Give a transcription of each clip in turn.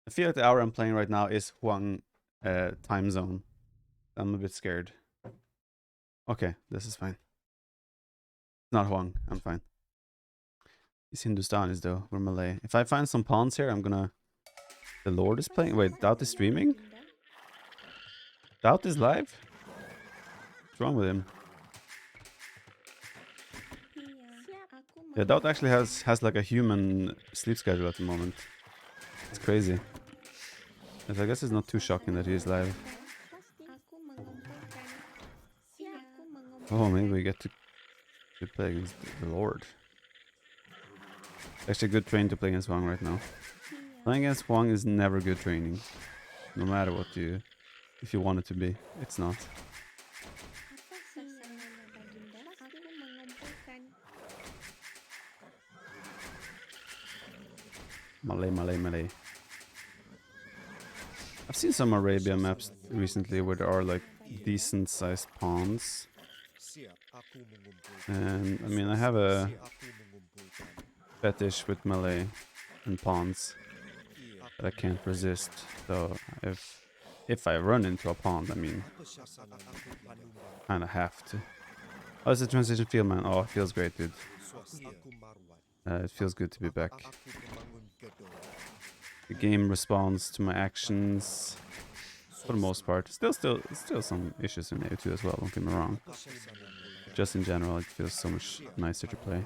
I feel like the hour I'm playing right now is Huang time zone. I'm a bit scared. Okay, this is fine. Not Huang, I'm fine. He's Hindustanis though, we're Malay. If I find some pawns here, I'm gonna... The Lord is playing? Wait, Doubt is streaming? Doubt is live? What's wrong with him? Yeah, Doubt actually has like a human sleep schedule at the moment. It's crazy. I guess it's not too shocking that he's live. Oh, maybe we get to play against the Lord. Actually, good train to play against Huang right now. Playing against Huang is never good training. No matter what if you want it to be, it's not. Malay, Malay, Malay. I've seen some Arabia maps recently where there are like decent sized pawns. And I mean, I have a fetish with Malay and pawns that I can't resist. So if I run into a pond, I mean, kind of have to. Oh, it's a transition field, man. Oh, it feels great, dude. It feels good to be back. The game responds to my actions for the most part. Still some issues in AO2 as well, don't get me wrong. Just in general, it feels so much nicer to play.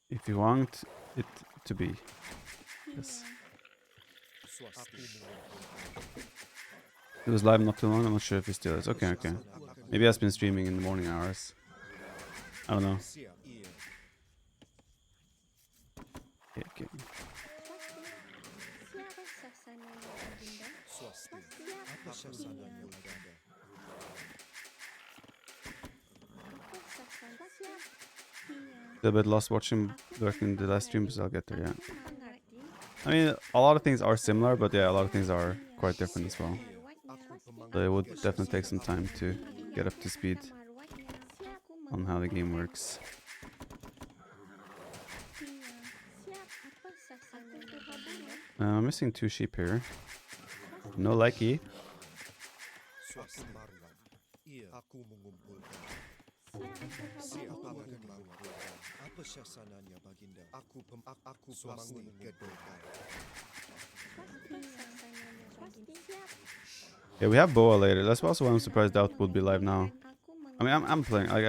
If you want it to be. Yes. It was live not too long, I'm not sure if he still is. Okay, okay. Maybe has been streaming in the morning hours. I don't know. Okay. A bit lost watching the last stream, but I'll get there, yeah. I mean, a lot of things are similar, but yeah, a lot of things are quite different as well. So it would definitely take some time to get up to speed on how the game works. I'm missing 2 sheep here. No likey. Yeah, we have Boa later. That's also why I'm surprised Doubt would be live now. I mean, I'm playing. I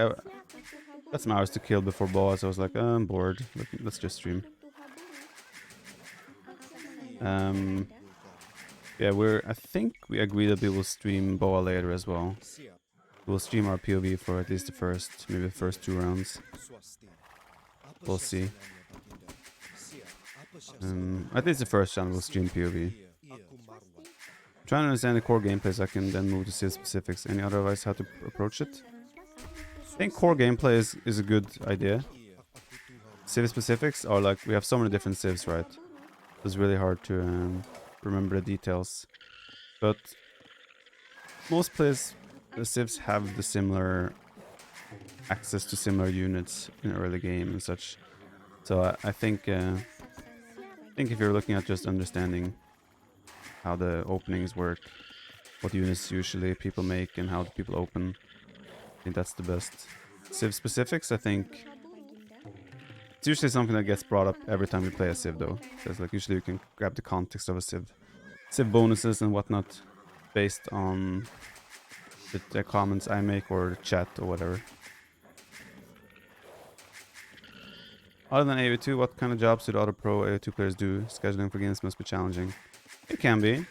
got some hours to kill before Boa, so I was like, I'm bored. Let's just stream. Yeah, I think we agreed that we will stream Boa later as well. We'll stream our POV for at least maybe the first 2 rounds. We'll see. At least the first round we'll stream POV. Trying to understand the core gameplay so I can then move to Civ specifics. Any other advice how to approach it? I think core gameplay is a good idea. Civ specifics are like, we have so many different civs, right? It's really hard to remember the details. But most players, the civs have the similar access to similar units in early game and such. So I think if you're looking at just understanding how the openings work, what units usually people make and how people open, I think that's the best. Civ specifics, I think it's usually something that gets brought up every time we play a Civ though. Because like usually you can grab the context of a Civ. Civ bonuses and whatnot based on the comments I make or the chat or whatever. Other than AO2, what kind of jobs do the other pro AO2 players do? Scheduling for games must be challenging. It can be.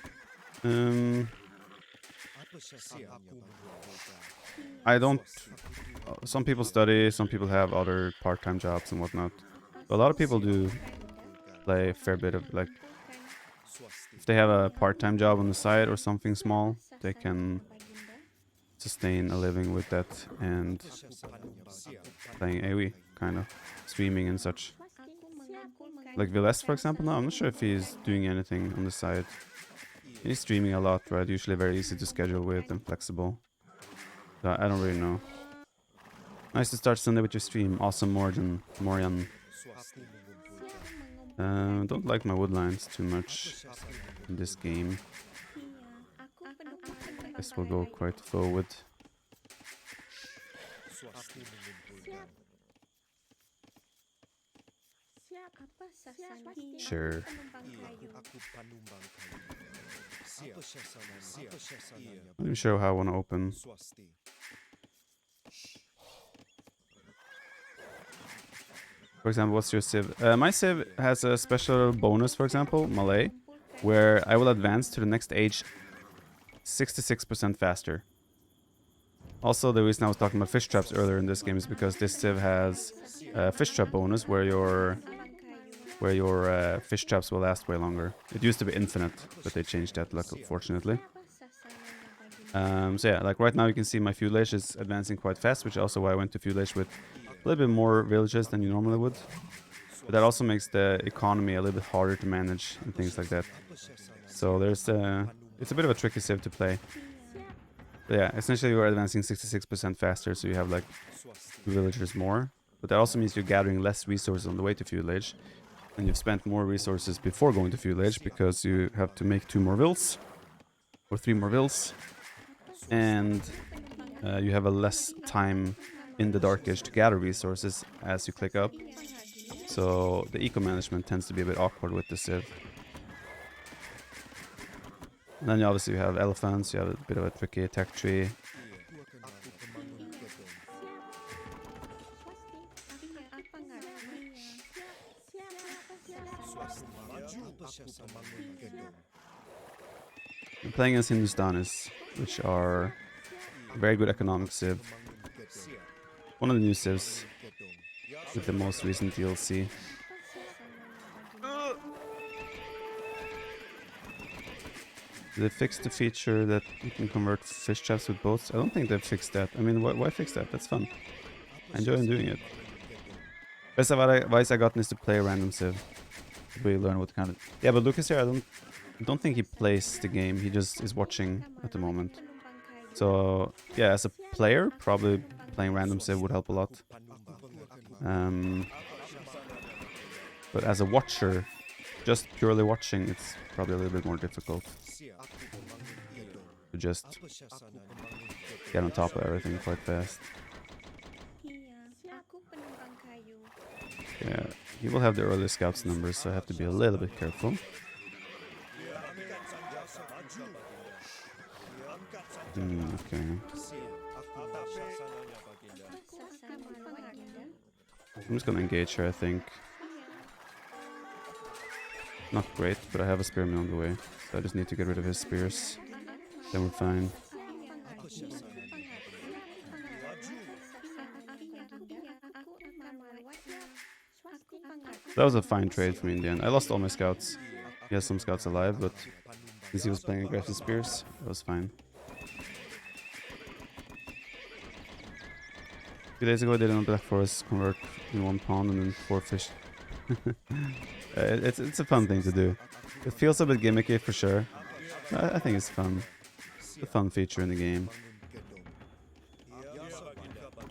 I don't... Some people study, some people have other part-time jobs and whatnot. But a lot of people do play a fair bit of, like... If they have a part-time job on the side or something small, they can sustain a living with that and playing AoE, kind of. Streaming and such. Like Viles, for example, no, I'm not sure if he's doing anything on the side. He's streaming a lot, right? Usually very easy to schedule with and flexible. So I don't really know. Nice to start Sunday with your stream. Awesome, Morian. Don't like my wood lines too much in this game. Guess we'll go quite forward. Sure. Let me show how I want to open. For example, what's your civ? My civ has a special bonus, for example, Malay, where I will advance to the next age 66% faster. Also, the reason I was talking about fish traps earlier in this game is because this civ has a fish trap bonus where your fish traps will last way longer. It used to be infinite, but they changed that, luckily, fortunately. So yeah, like right now you can see my feudalage is advancing quite fast, which is also why I went to feudalage with a little bit more villages than you normally would. But that also makes the economy a little bit harder to manage and things like that. So there's it's a bit of a tricky civ to play. But yeah, essentially you're advancing 66% faster, so you have like 2 villagers more. But that also means you're gathering less resources on the way to feudalage. And you've spent more resources before going to feudalage because you have to make 2 more vills. Or 3 more vills. And you have a less time in the Dark Age to gather resources as you click up. So the eco management tends to be a bit awkward with the civ. And then obviously you have elephants, you have a bit of a tricky attack tree. I'm playing as Hindustanis, which are very good economic civ. One of the new civs with the most recent DLC. Did they fix the feature that you can convert fish traps with boats? I don't think they've fixed that. I mean, why fix that? That's fun. I enjoy doing it. Best advice I gotten is to play a random civ. We learn what kind of... Yeah, but Lucas here, I don't think he plays the game. He just is watching at the moment. So, yeah, as a player, probably playing random civ would help a lot. But as a watcher, just purely watching, it's probably a little bit more difficult to just get on top of everything quite fast. Yeah, he will have the early scouts numbers, so I have to be a little bit careful. Okay. I'm just gonna engage her, I think. Not great, but I have a spearman on the way, so I just need to get rid of his spears. Then we're fine. That was a fine trade for me in the end. I lost all my scouts. He has some scouts alive, but since he was playing aggressive spears, it was fine. A few days ago I did it on Black Forest, convert in 1 pond and then 4 fish. It's a fun thing to do. It feels a bit gimmicky for sure. I think it's fun. It's a fun feature in the game.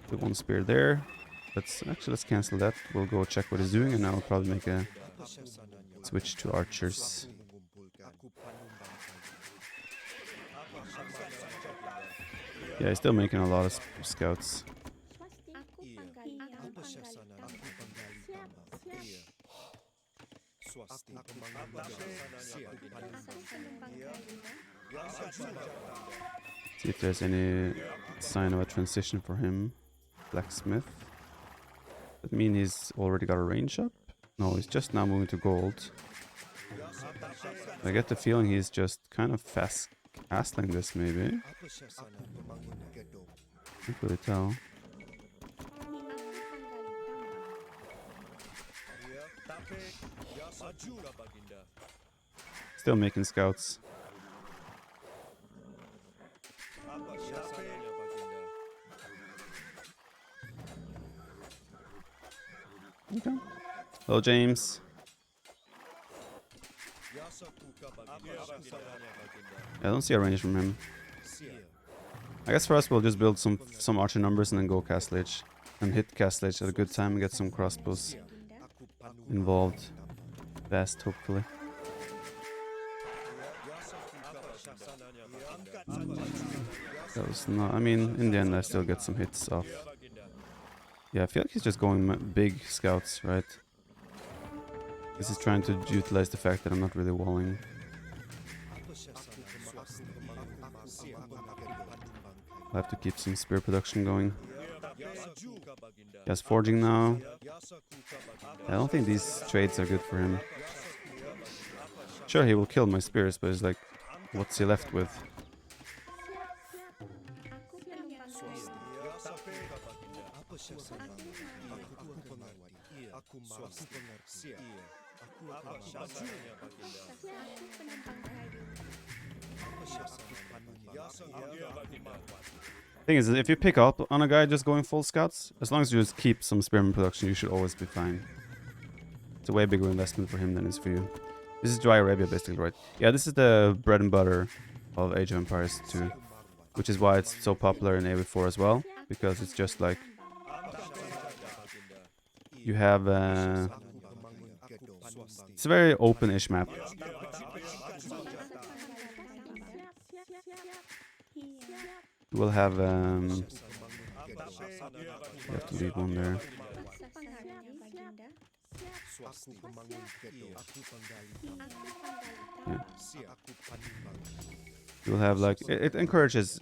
Put 1 spear there. Let's cancel that. We'll go check what he's doing and I'll probably make a switch to archers. Yeah, he's still making a lot of scouts. See if there's any sign of a transition for him. Blacksmith. That mean he's already got a range up? No, he's just now moving to gold. I get the feeling he's just kind of fast castling this, maybe. Can't really tell. Still making scouts. Okay. Hello, James. I don't see a range from him. I guess for us we'll just build some archer numbers and then go Castlage. And hit Castlage at a good time and get some crossbows involved. fast, hopefully. That was not. I mean, in the end, I still get some hits off. Yeah, I feel like he's just going big scouts, right? This is trying to utilize the fact that I'm not really walling. I have to keep some spear production going. He has forging now. I don't think these trades are good for him. Sure, he will kill my spears, but it's like, what's he left with? Thing is, if you pick up on a guy just going full scouts, as long as you just keep some spearman production, you should always be fine. It's a way bigger investment for him than it is for you. This is Dry Arabia, basically, right? Yeah, this is the bread and butter of Age of Empires 2, which is why it's so popular in AV4 as well, because it's just like you have it's a very open-ish map. We'll have you have to leave one there. Yeah. You'll have like it encourages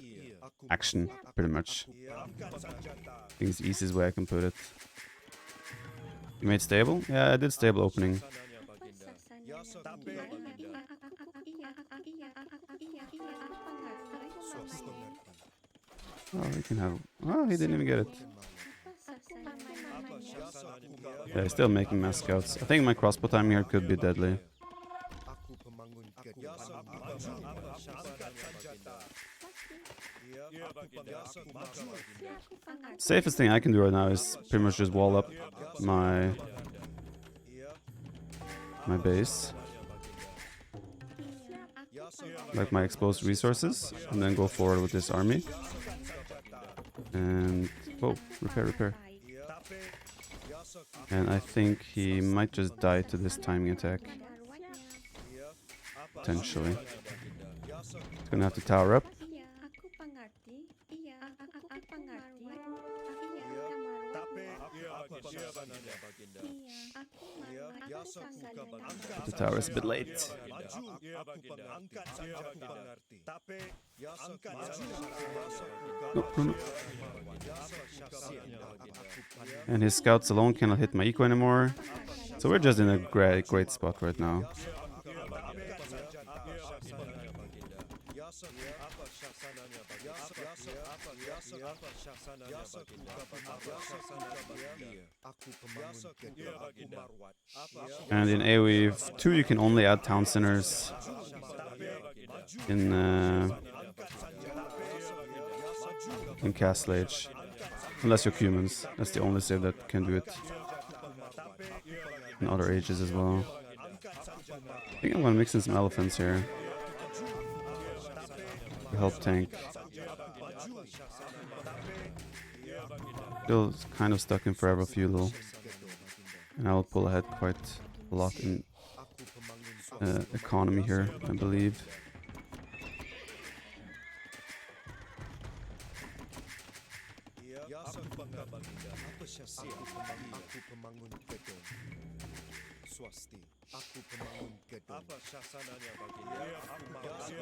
action pretty much. I think it's the easiest way I can put it. You made stable? Yeah, I did stable opening. Oh, he can have. Oh, he didn't even get it. Yeah, he's still making mass scouts. I think my crossbow time here could be deadly. Safest thing I can do right now is pretty much just wall up my base, like my exposed resources, and then go forward with this army. And whoa, repair. And I think he might just die to this timing attack. Potentially. He's gonna have to tower up. The tower is a bit late. No. And his scouts alone cannot hit my eco anymore. So we're just in a great spot right now. And in AoE 2 you can only add town centers in Castle Age, unless you're humans. That's the only save that can do it. In other ages as well. I think I'm gonna mix in some elephants here to help tank. Still kind of stuck in forever feudal, and I'll pull ahead quite a lot in economy here, I believe.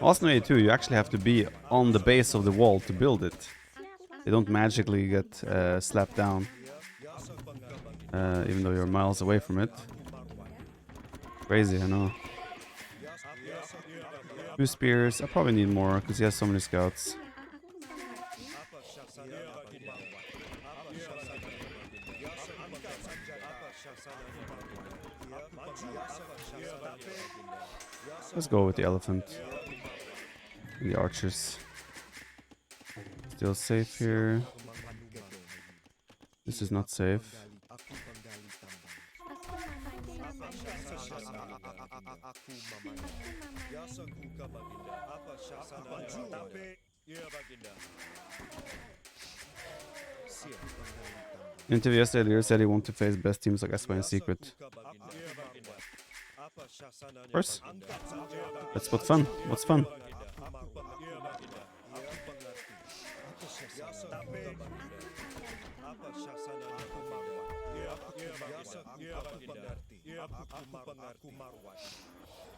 Also in A2 you actually have to be on the base of the wall to build it. They don't magically get slapped down, even though you're miles away from it. Crazy, I know. 2 spears, I probably need more because he has so many scouts. Let's go with the elephant and the archers. Still safe here. This is not safe. In interview yesterday, Lear said he wanted to face best teams like SY in secret. Of course. That's what fun. What's fun?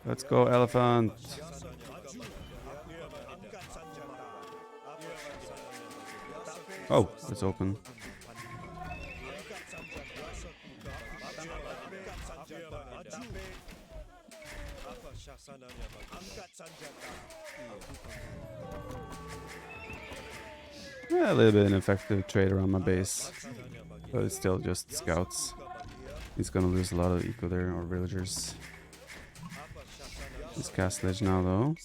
Let's go, elephant. Oh, it's open. Yeah, a little bit ineffective trade around my base, but it's still just scouts. He's gonna lose a lot of eco there, or villagers. He's castle edge now though.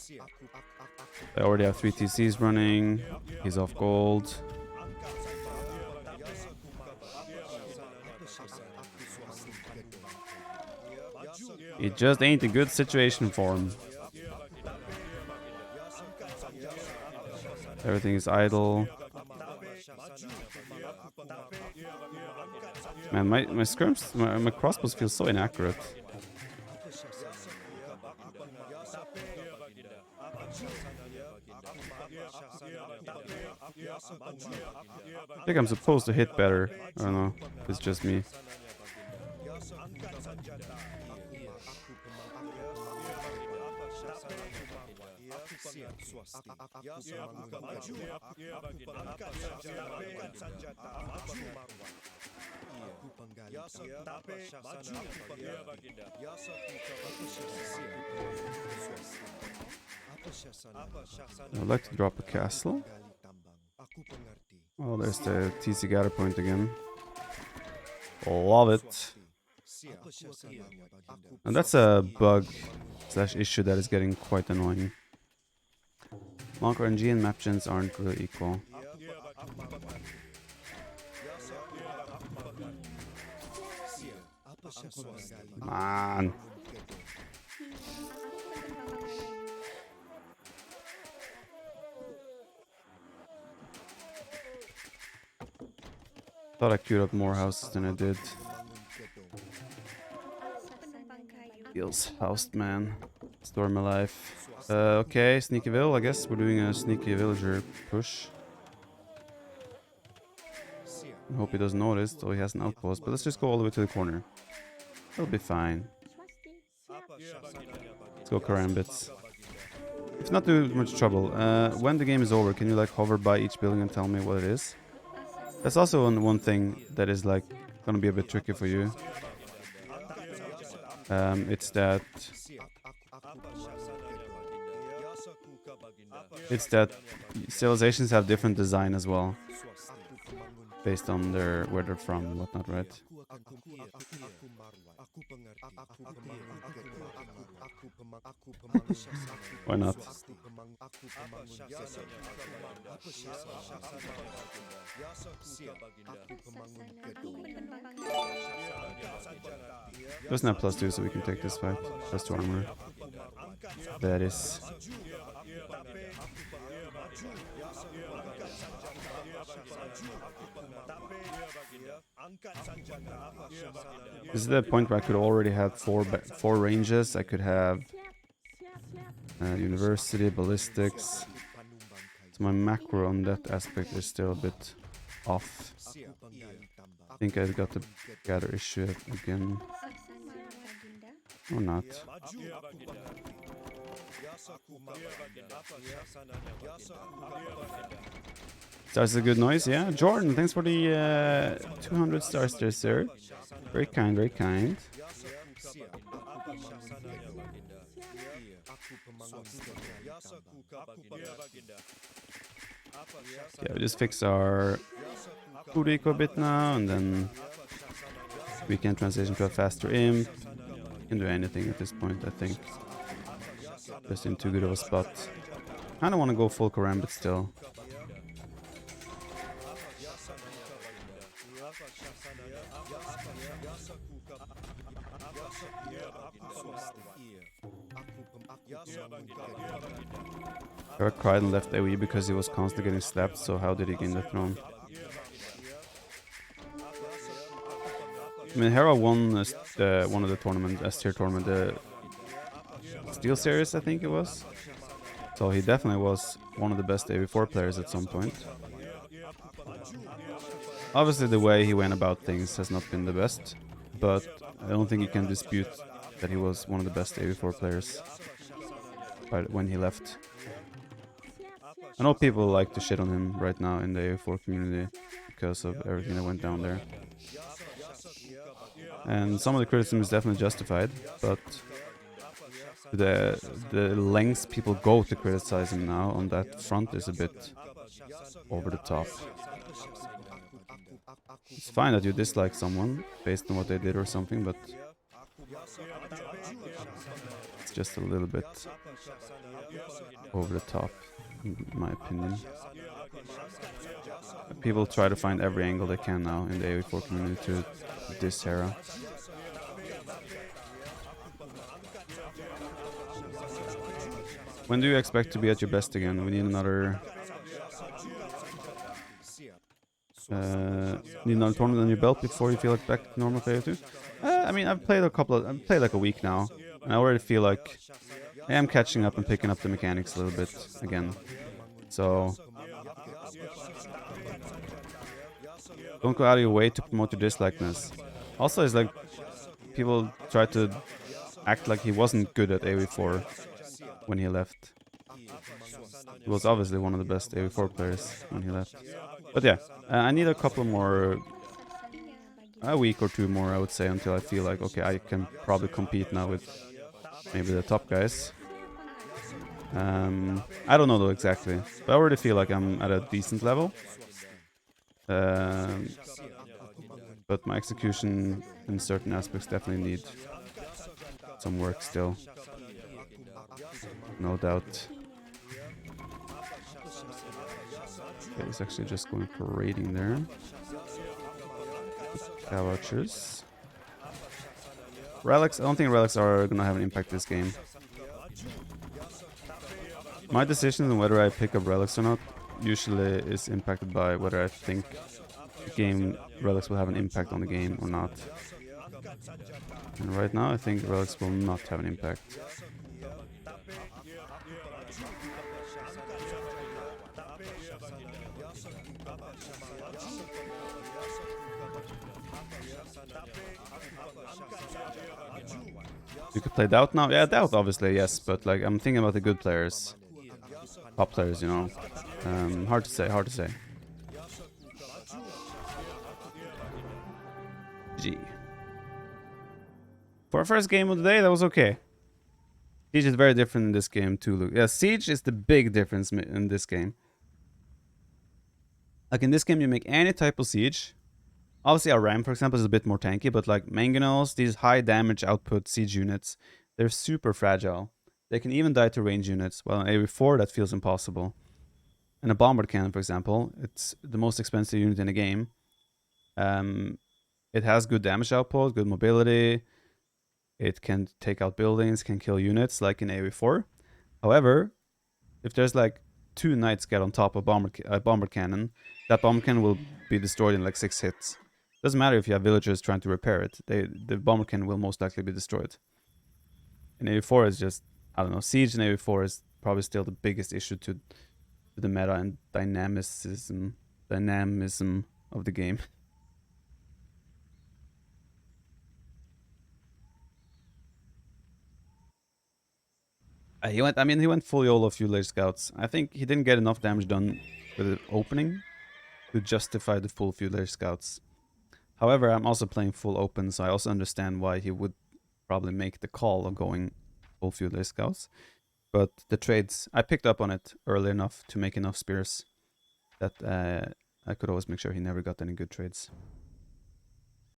I already have 3 TCs running. He's off gold. It just ain't a good situation for him. Everything is idle. Man, my skirms, my crossbows feel so inaccurate. I think I'm supposed to hit better. I don't know. It's just me. I'd like to drop a castle. Oh, there's the TC gather point again. Love it. And that's a bug / issue that is getting quite annoying. Monk RNG and map gens aren't really equal. Man. Thought I queued up more houses than I did. Feels housed, man. Store my life. Okay, Sneakyville. I guess we're doing a sneaky villager push. I hope he doesn't notice, though he has an outpost. But let's just go all the way to the corner. It'll be fine. Let's go Karambits. It's not too much trouble. When the game is over, can you like hover by each building and tell me what it is? That's also one thing that is like gonna be a bit tricky for you. It's that civilizations have different design as well, based on where they're from and whatnot, right? Why not? Doesn't have +2, so we can take this fight. +2 armor. That is. This is the point where I could already have four ranges. I could have university, ballistics. So my macro on that aspect is still a bit off. I think I got the gather issue again. Or not. Stars is a good noise, yeah. Jordan, thanks for the 200 stars there, sir. Very kind, very kind. Yeah, we just fix our food eco a bit now, and then we can transition to a faster imp. Can do anything at this point, I think. Just in too good of a spot. I don't want to go full Karambit still. Eric cried and left AoE because he was constantly getting slapped, so how did he gain the throne? I mean, Hera won one of the tournament, S-tier tournament, Steel Series, I think it was. So he definitely was one of the best AV4 players at some point. Obviously the way he went about things has not been the best, but I don't think you can dispute that he was one of the best AV4 players when he left. I know people like to shit on him right now in the AV4 community because of everything that went down there. And some of the criticism is definitely justified, but the lengths people go to criticize him now on that front is a bit over the top. It's fine that you dislike someone based on what they did or something, but it's just a little bit over the top, in my opinion. People try to find every angle they can now in the AV4 community to diss Hera. When do you expect to be at your best again? We need another... need another tournament on your belt before you feel like back to normal player 2? I mean, I've played like a week now, and I already feel like I am catching up and picking up the mechanics a little bit again. So don't go out of your way to promote your dislikeness. Also, it's like people try to act like he wasn't good at AV4 when he left. He was obviously one of the best AV4 players when he left. But yeah, I need a couple more, a week or two more, I would say, until I feel like, okay, I can probably compete now with maybe the top guys. I don't know though exactly, but I already feel like I'm at a decent level. But my execution in certain aspects definitely need some work still. No doubt. Okay, he's actually just going for raiding there. Cow archers. Relics, I don't think relics are gonna have an impact this game. My decision on whether I pick up relics or not usually is impacted by whether I think the game relics will have an impact on the game or not. And right now I think relics will not have an impact. You could play Doubt now? Yeah, Doubt obviously, yes, but like I'm thinking about the good players. Top players, you know. Hard to say, hard to say. G. For our first game of the day, that was okay. Siege is very different in this game too, Luke. Yeah, Siege is the big difference in this game. Like in this game, you make any type of Siege. Obviously, our Ram, for example, is a bit more tanky, but like Mangonels, these high damage output Siege units, they're super fragile. They can even die to range units, while in AV4 that feels impossible. And a Bombard Cannon, for example, it's the most expensive unit in the game. It has good damage output, good mobility. It can take out buildings, can kill units, like in AV4. However, if there's like 2 knights get on top of bomber cannon, that bomber cannon will be destroyed in like 6 hits. Doesn't matter if you have villagers trying to repair it. The bomber cannon will most likely be destroyed. And AV4 is just, I don't know, Siege in AV4 is probably still the biggest issue to the meta and dynamism of the game. He went full YOLO Feudal Age Scouts. I think he didn't get enough damage done with the opening to justify the full Feudal Age Scouts. However, I'm also playing full open, so I also understand why he would probably make the call of going full Feudal Age Scouts. But the trades, I picked up on it early enough to make enough spears that I could always make sure he never got any good trades.